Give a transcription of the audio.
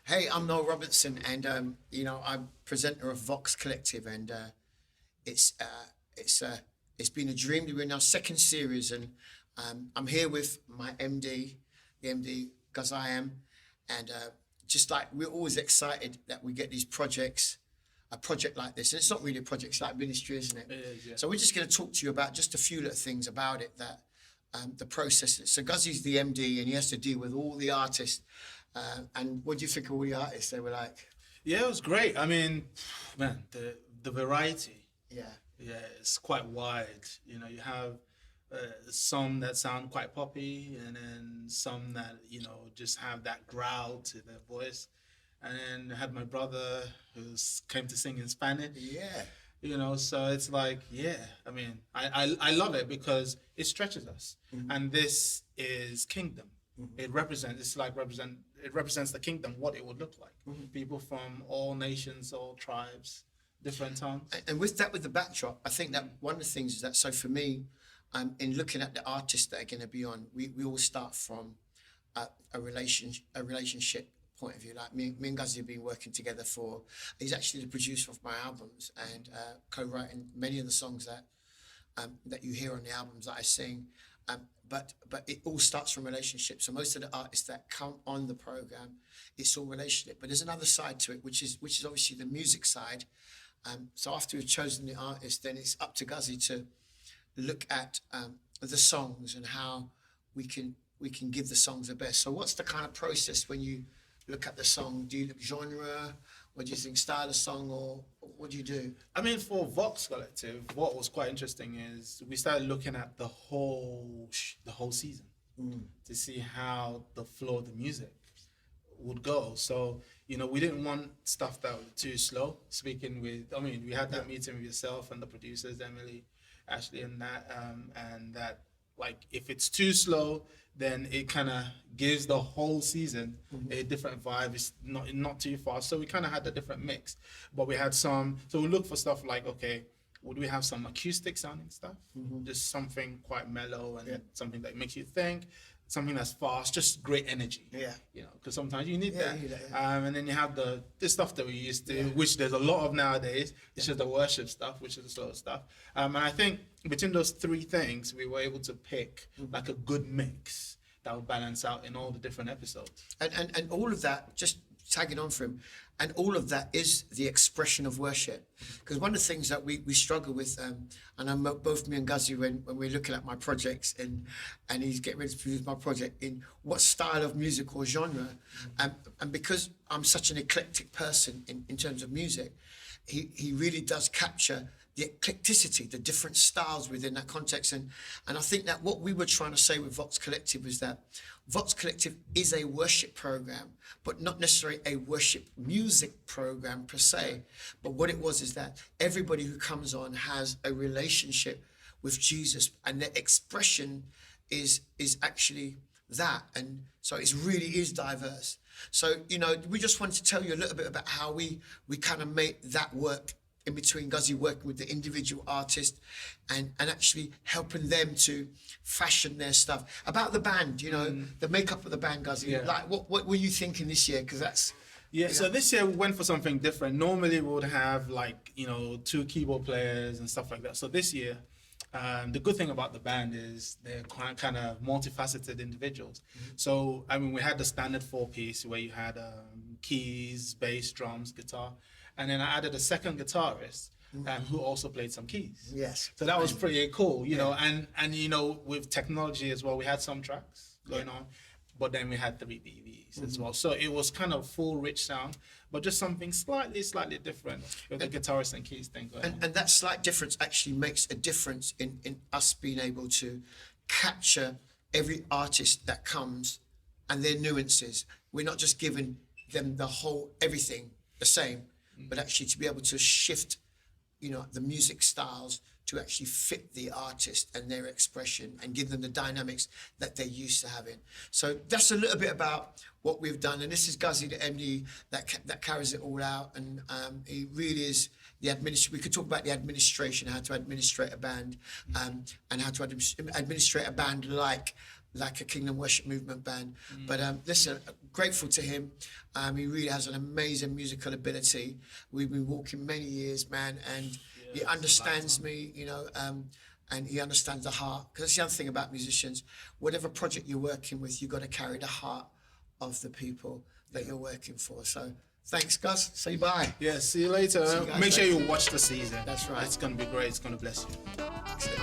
Hey, I'm Noel Robertson, and I'm presenter of Vox Collective, and it's uh, it's uh, it's been a dream. We're in our second series, and I'm here with my MD, the MD Goziam, and just like we're always excited that we get these projects, a project like this, and it's not really a project; it's like ministry, isn't it? It is, yeah. So we're just going to talk to you about just a few little things about it that the process. So Guzzy's the MD, and he has to deal with all the artists. And what do you think of all the artists? They were like, Yeah, it was great. I mean, man, the variety, yeah, yeah, it's quite wide. You have some that sound quite poppy, and then some that just have that growl to their voice. And then I had my brother who came to sing in Spanish. yeah, So it's like, yeah. I mean, I love it because it stretches us, and this is kingdom. It represents the kingdom, what it would look like. People from all nations, all tribes, different tongues. and with the backdrop, I think that one of the things is that so for me, in looking at the artists that are going to be on, we all start from a relationship point of view. Like me and Guzzy have been working together for. He's actually the producer of my albums and co-writing many of the songs that you hear on the albums that I sing. But it all starts from relationships. So most of the artists that come on the program, it's all relationship. But there's another side to it, which is obviously the music side. So after we've chosen the artist, then it's up to Guzzy to look at the songs and how we can give the songs the best. So what's the kind of process when you look at the song? Do you look genre? What do you think style of song, or what do you do? I mean, for Vox Collective, what was quite interesting is we started looking at the whole season to see how the flow of the music would go. So, we didn't want stuff that was too slow. We had that meeting with yourself and the producers, Emily, Ashley, and that like if it's too slow, then it kind of gives the whole season a different vibe. It's not too fast, so we kind of had a different mix. But we had some, so we looked for stuff like, okay, would we have some acoustic sounding stuff, just something quite mellow and something that makes you think, something that's fast, just great energy. Yeah. Because sometimes you need that. You need that, And then you have the stuff that we used to, which there's a lot of nowadays. It's just the worship stuff, which is the slow stuff. And I think between those three things, we were able to pick like a good mix that would balance out in all the different episodes. And all of that, just tagging on for him, and all of that is the expression of worship. Because one of the things that we struggle with, and I'm both me and Guzzy when we're looking at my projects and he's getting ready to produce my project, in what style of music or genre, and because I'm such an eclectic person in terms of music, he really does capture the eclecticity, the different styles within that context. And I think that what we were trying to say with Vox Collective was that Vox Collective is a worship program, but not necessarily a worship music program per se. But what it was is that everybody who comes on has a relationship with Jesus, and their expression is actually that. And so it really is diverse. So, we just wanted to tell you a little bit about how we kind of make that work in between Guzzy working with the individual artist and actually helping them to fashion their stuff. About the band, the makeup of the band, Guzzy, like what were you thinking this year? Because that's... So this year we went for something different. Normally we would have two keyboard players and stuff like that. So this year, the good thing about the band is they're kind of multifaceted individuals. So, we had the standard 4-piece where you had keys, bass, drums, guitar. And then I added a second guitarist who also played some keys. Yes. So that was pretty cool, and with technology as well, we had some tracks going on, but then we had 3 DVs as well. So it was kind of full, rich sound, but just something slightly different with the guitarist and keys thing going on. And that slight difference actually makes a difference in us being able to capture every artist that comes and their nuances. We're not just giving them the whole, everything the same, but actually to be able to shift, the music styles to actually fit the artist and their expression and give them the dynamics that they're used to having. So that's a little bit about what we've done. And this is Guzzy, the MD, that carries it all out. And he really is we could talk about the administration, how to administrate a band, and how to administrate a band like a Kingdom Worship Movement band. But listen, grateful to him. He really has an amazing musical ability. We've been walking many years, man, and he understands me, you know, and he understands the heart. Because that's the other thing about musicians. Whatever project you're working with, you've got to carry the heart of the people that you're working for. So thanks, Gus. Say bye. Yeah, see you later. See you guys Make sure later. you watch the season. That's right. It's going to be great. It's going to bless you.